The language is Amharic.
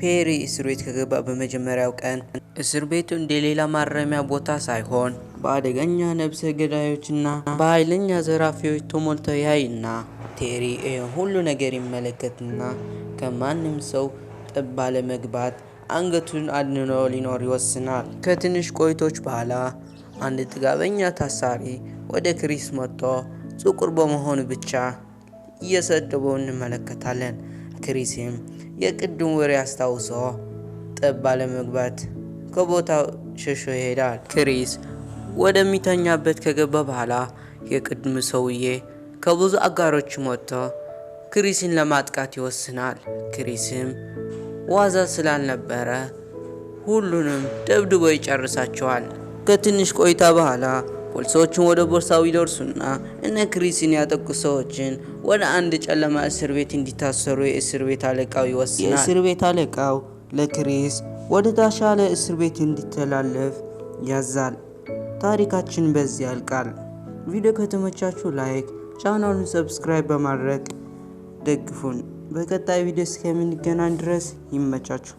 ፔሪ እስር ቤት ከገባ በመጀመሪያው ቀን እስር ቤቱ እንደሌላ ማረሚያ ቦታ ሳይሆን በአደገኛ ነብሰ ገዳዮችና በኃይለኛ ዘራፊዎች ተሞልቶ ያይና ቴሪ ሁሉ ነገር ይመለከትና ከማንም ሰው ጠብ ባለመግባት አንገቱን አድኖ ሊኖር ይወስናል። ከትንሽ ቆይቶች በኋላ አንድ ጥጋበኛ ታሳሪ ወደ ክሪስ መጥቶ ጥቁር በመሆኑ ብቻ እየሰደበው እንመለከታለን። ክሪስም የቅድም ወሬ አስታውሶ ጠብ ባለመግባት ከቦታው ሸሾ ይሄዳል። ክሪስ ወደሚተኛበት ከገባ በኋላ የቅድም ሰውዬ ከብዙ አጋሮች መጥቶ ክሪስን ለማጥቃት ይወስናል። ክሪስም ዋዛ ስላልነበረ ሁሉንም ደብድቦ ይጨርሳቸዋል። ከትንሽ ቆይታ በኋላ ፖሊሶችን ወደ ቦርሳው ይደርሱና እነ ክሪስን ያጠቁ ሰዎችን ወደ አንድ ጨለማ እስር ቤት እንዲታሰሩ የእስር ቤት አለቃው ይወስናል። የእስር ቤት አለቃው ለክሪስ ወደ ተሻለ እስር ቤት እንዲተላለፍ ያዛል። ታሪካችን በዚህ ያልቃል። ቪዲዮ ከተመቻችሁ ላይክ፣ ቻናሉን ሰብስክራይብ በማድረግ ደግፉን። በቀጣይ ቪዲዮ እስከምንገናኝ ድረስ ይመቻችሁ።